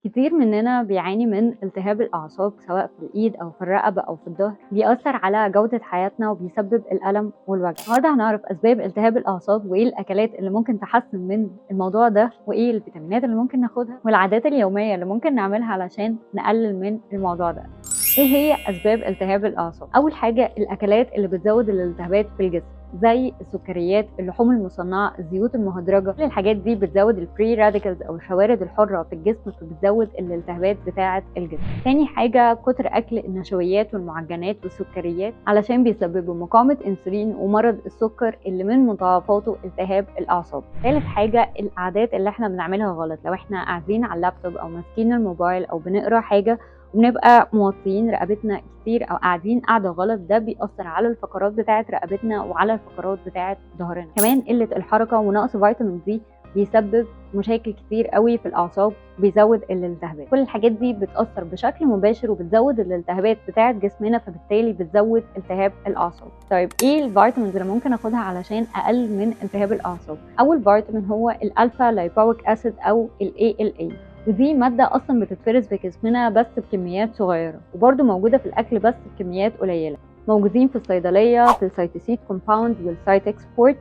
كتير مننا بيعاني من التهاب الأعصاب سواء في الإيد أو في الرقبة أو في الظهر، بيأثر على جودة حياتنا وبيسبب الألم والوجع. النهارده هنعرف أسباب التهاب الأعصاب وإيه الأكلات اللي ممكن تحسن من الموضوع ده، وإيه الفيتامينات اللي ممكن ناخدها، والعادات اليومية اللي ممكن نعملها علشان نقلل من الموضوع ده. ايه هي اسباب التهاب الاعصاب؟ اول حاجه الأكلات اللي بتزود الالتهابات في الجسم، زي السكريات، اللحوم المصنعه، الزيوت المهدرجه. كل الحاجات دي بتزود الفري راديكالز او الشوارد الحره في الجسم، فبتزود الالتهابات بتاعه الجسم. تاني حاجه كتر اكل النشويات والمعجنات والسكريات، علشان بيسببوا مقاومه انسولين ومرض السكر اللي من مضاعفاته التهاب الاعصاب. ثالث حاجه العادات اللي احنا بنعملها غلط، لو احنا قاعدين على اللابتوب او ماسكين الموبايل او بنقرا حاجه وبنبقى موطيين رقبتنا كتير او قاعدين قاعده غلط، ده بيأثر على الفقرات بتاعه رقبتنا وعلى الفقرات بتاعه ظهرنا. كمان قله الحركه ونقص فيتامين دي بيسبب مشاكل كتير قوي في الاعصاب، بيزود الالتهابات. كل الحاجات دي بتأثر بشكل مباشر وبتزود الالتهابات بتاعه جسمنا، فبالتالي بتزود التهاب الاعصاب. طيب ايه الفيتامينز اللي ممكن اخدها علشان اقلل من التهاب الاعصاب؟ اول فيتامين هو الالفا لايبويك اسيد او ALA، ودي مادة أصلا بتتفرز في جسمنا بس بكميات صغيرة، وبرده موجودة في الأكل بس بكميات قليلة. موجودين في الصيدلية في السيتوسيد كومباوند والسايت اكسبورت.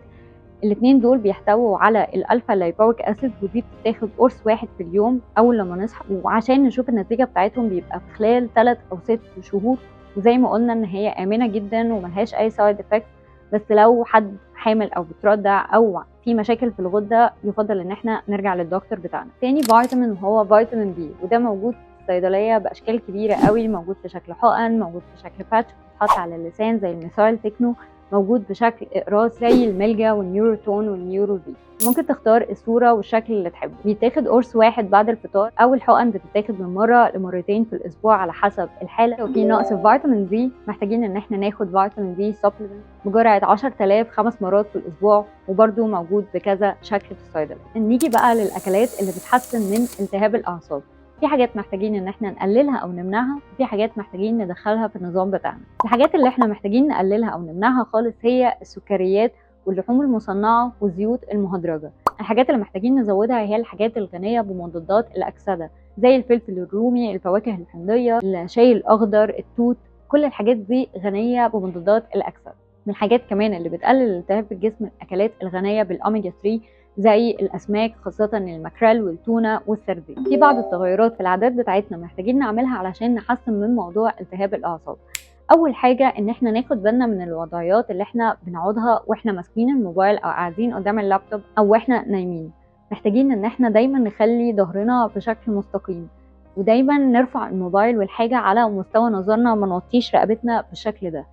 الاتنين دول بيحتووا على الألفا لايبويك أسيد، ودي بتتاخد قرص واحد في اليوم أول لما نصحى، وعشان نشوف النتيجة بتاعتهم بيبقى في خلال 3 أو 6 شهور. وزي ما قلنا إن هي آمنة جدا وملهاش أي سايد افكت، بس لو حد حامل او بترضع او في مشاكل في الغده يفضل ان احنا نرجع للدكتور بتاعنا. تاني فيتامين هو فيتامين بي، وده موجود في الصيدليه باشكال كبيره قوي، موجود في شكل حقن، موجود في شكل باتش بتتحط على اللسان زي الميثايل تكنو، موجود بشكل اقراص زي الميلجا والنيوروتون والنيوروفي. ممكن تختار الصوره والشكل اللي تحبه. بيتاخد قرص واحد بعد الفطار، او الحقن بتتاخد من مره لمرتين في الاسبوع على حسب الحاله. لو في نقص في فيتامين دي محتاجين ان احنا ناخد فيتامين دي سبلمنت بجرعه 10000 5 مرات في الاسبوع، وبرده موجود بكذا شكل في الصيدليه. نيجي بقى للاكلات اللي بتحسن من التهاب الاعصاب. في حاجات محتاجين ان احنا نقللها او نمنعها، وفي حاجات محتاجين ندخلها في النظام بتاعنا. الحاجات اللي احنا محتاجين نقللها او نمنعها خالص هي السكريات واللحوم المصنعه والزيوت المهدرجه. الحاجات اللي محتاجين نزودها هي الحاجات الغنيه بمضادات الاكسده، زي الفلفل الرومي، الفواكه الحمضيه، الشاي الاخضر، التوت. كل الحاجات دي غنيه بمضادات الاكسده. من الحاجات كمان اللي بتقلل الالتهاب في الجسم الاكلات الغنيه بالاوميجا 3، زي الاسماك، خاصه الماكريل والتونه والسردين. في بعض التغيرات في العادات بتاعتنا محتاجين نعملها علشان نحسن من موضوع التهاب الاعصاب. اول حاجه ان احنا ناخد بالنا من الوضعيات اللي احنا بنقعدها واحنا ماسكين الموبايل او قاعدين قدام اللابتوب او واحنا نايمين. محتاجين ان احنا دايما نخلي ظهرنا بشكل مستقيم، ودايما نرفع الموبايل والحاجه على مستوى نظرنا، ما نوطيش رقبتنا بالشكل ده.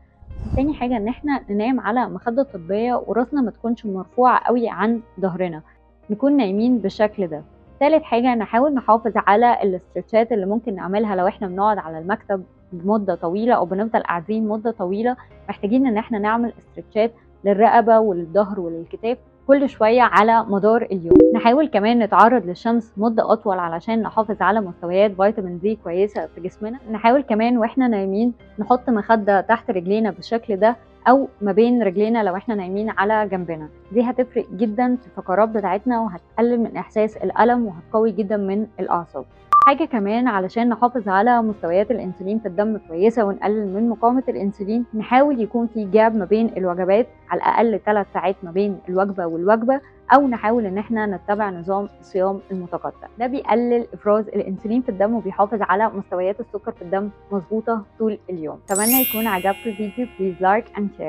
تاني حاجة ان احنا ننام على مخدة طبية وراسنا ما تكونش مرفوعة قوي عن ظهرنا، نكون نايمين بالشكل ده. تالت حاجة نحاول نحافظ على الاسترتشات اللي ممكن نعملها لو احنا بنقعد على المكتب مدة طويلة او بنفضل قاعدين مدة طويلة. محتاجين ان احنا نعمل استرتشات للرقبة وللظهر وللكتاف كل شوية على مدار اليوم. نحاول كمان نتعرض للشمس مدة أطول علشان نحافظ على مستويات فيتامين دي كويسة في جسمنا. نحاول كمان واحنا نايمين نحط مخدة تحت رجلينا بالشكل ده أو ما بين رجلينا لو احنا نايمين على جنبنا. دي هتفرق جدا في الفقرات بتاعتنا وهتقلل من إحساس الألم وهتقوي جدا من الأعصاب. حاجة كمان علشان نحافظ على مستويات الانسولين في الدم كويسة ونقلل من مقاومة الانسولين، نحاول يكون في جاب ما بين الوجبات، على الأقل 3 ساعات ما بين الوجبة والوجبة، أو نحاول إن احنا نتبع نظام الصيام المتقطع. ده بيقلل إفراز الانسولين في الدم وبيحافظ على مستويات السكر في الدم مظبوطة طول اليوم. أتمنى يكون عجبكم الفيديو. Please like and share.